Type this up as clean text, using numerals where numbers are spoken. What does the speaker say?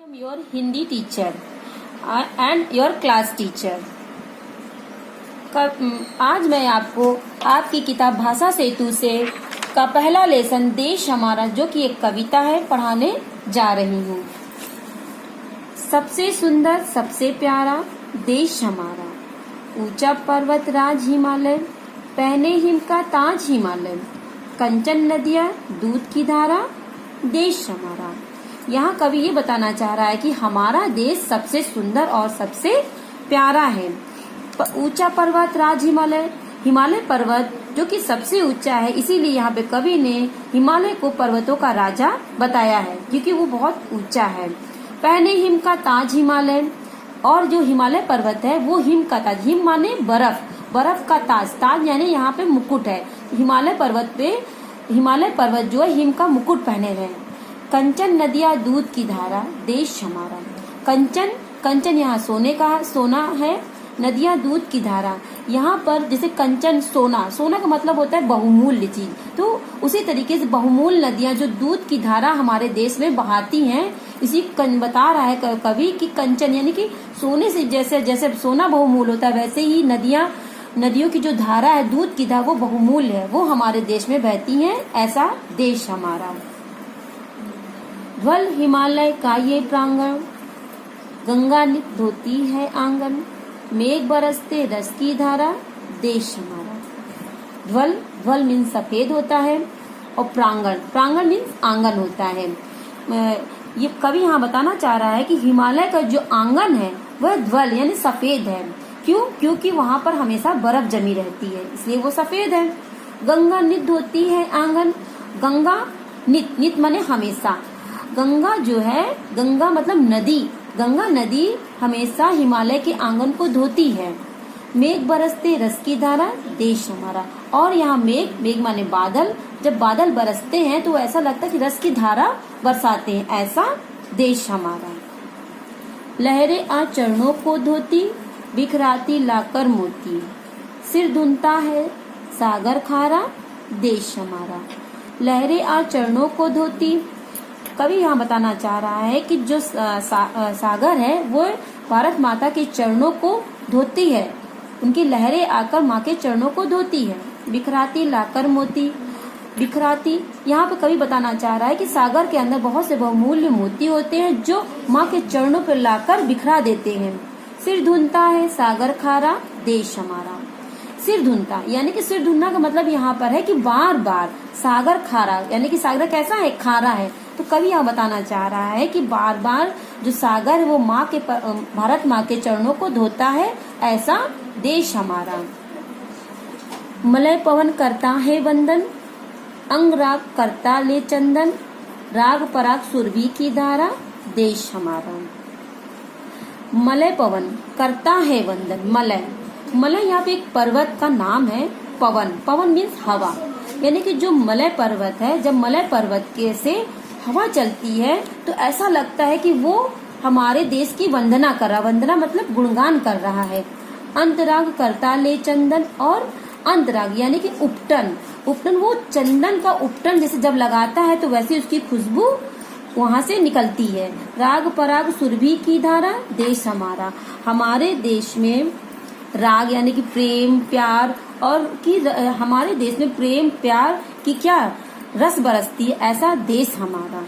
am your Hindi teacher and your class teacher। आज मैं आपको आपकी किताब भाषा सेतु से का पहला लेसन देश हमारा, जो कि एक कविता है, पढ़ाने जा रही हूँ। सबसे सुंदर सबसे प्यारा देश हमारा, ऊंचा पर्वत राज हिमालय, पहने हिम का ताज हिमालय, कंचन नदियाँ दूध की धारा देश हमारा। यहाँ कवि ये बताना चाह रहा है कि हमारा देश सबसे सुंदर और सबसे प्यारा है। ऊंचा पर्वत राज हिमालय, हिमालय पर्वत जो कि सबसे ऊंचा है, इसीलिए यहाँ पे कवि ने हिमालय को पर्वतों का राजा बताया है, क्योंकि वो बहुत ऊंचा है। पहने हिम का ताज हिमालय, और जो हिमालय पर्वत है वो हिम का ताज, हिम माने बर्फ, बर्फ का ताज, ताज यानी यहाँ पे मुकुट है। हिमालय पर्वत पे, हिमालय पर्वत जो है हिम का मुकुट पहने हुए हैं। कंचन नदियाँ दूध की धारा देश हमारा, कंचन, कंचन यहाँ सोने का, सोना है, नदियाँ दूध की धारा। यहाँ पर जैसे कंचन सोना, सोना का मतलब होता है बहुमूल्य चीज, तो उसी तरीके से बहुमूल्य नदियाँ जो दूध की धारा हमारे देश में बहाती हैं, इसी बता रहा है कवि कि कंचन यानी कि सोने से, जैसे जैसे सोना बहुमूल्य होता है, वैसे ही नदियाँ, नदियों की जो धारा है दूध की धारा, वो बहुमूल्य है, वो हमारे देश में बहती हैं। ऐसा देश हमारा। ध्वल हिमालय का ये प्रांगण, गंगा धोती है आंगन, मेघ बरसते रस की धारा देश हमारा। ध्वल, ध्वल मीन्स सफेद होता है, और प्रांगण, प्रांगण मीन्स आंगन होता है। ये कवि यहाँ बताना चाह रहा है कि हिमालय का जो आंगन है वह ध्वल यानी सफेद है। क्यों? क्योंकि वहाँ पर हमेशा बर्फ जमी रहती है, इसलिए वो सफेद है। गंगा नित धोती है आंगन, गंगा नित, नित माने हमेशा, गंगा जो है, गंगा मतलब नदी, गंगा नदी हमेशा हिमालय के आंगन को धोती है। मेघ बरसते रस की धारा देश हमारा, और यहाँ मेघ, मेघ माने बादल, जब बादल बरसते हैं तो ऐसा लगता है कि रस की धारा बरसाते हैं, ऐसा देश हमारा। लहरें आ चरणों को धोती, बिखराती लाकर मोती, सिर धुनता है सागर खारा देश हमारा। लहरें आ चरणों को धोती, कवि यहाँ बताना चाह रहा है कि जो सागर है वो भारत माता के चरणों को धोती है, उनकी लहरें आकर माँ के चरणों को धोती है। बिखराती लाकर मोती, बिखराती, यहाँ पे कवि बताना चाह रहा है कि सागर के अंदर बहुत से बहुमूल्य मोती होते हैं जो माँ के चरणों पर लाकर बिखरा देते हैं। सिर धुनता है सागर खारा देश हमारा। सिर धुनता यानी कि सिर धुनना का मतलब यहाँ पर है कि बार बार, सागर खारा यानी कि सागर कैसा है, खारा है, तो कवि यहाँ बताना चाह रहा है कि बार बार जो सागर है वो माँ के, भारत माँ के चरणों को धोता है, ऐसा देश हमारा। मलय पवन करता है वंदन, अंग राग करता ले चंदन, राग पराग सुरभि की धारा देश हमारा। मलय पवन करता है वंदन, मलय, मलय यहाँ पे एक पर्वत का नाम है। पवन, पवन मीन्स हवा, यानी कि जो मलय पर्वत है, जब मलय पर्वत के से हवा चलती है तो ऐसा लगता है कि वो हमारे देश की वंदना कर रहा, वंदना मतलब गुणगान कर रहा है। अंतराग करता ले चंदन, और अंतराग यानी कि उपटन, उपटन वो चंदन का उपटन जैसे जब लगाता है तो वैसे उसकी खुशबू वहाँ से निकलती है। राग पराग सुरभि की धारा देश हमारा, हमारे देश में राग यानी कि प्रेम प्यार, और कि हमारे देश में प्रेम प्यार की क्या रस बरसती है, ऐसा देश हमारा।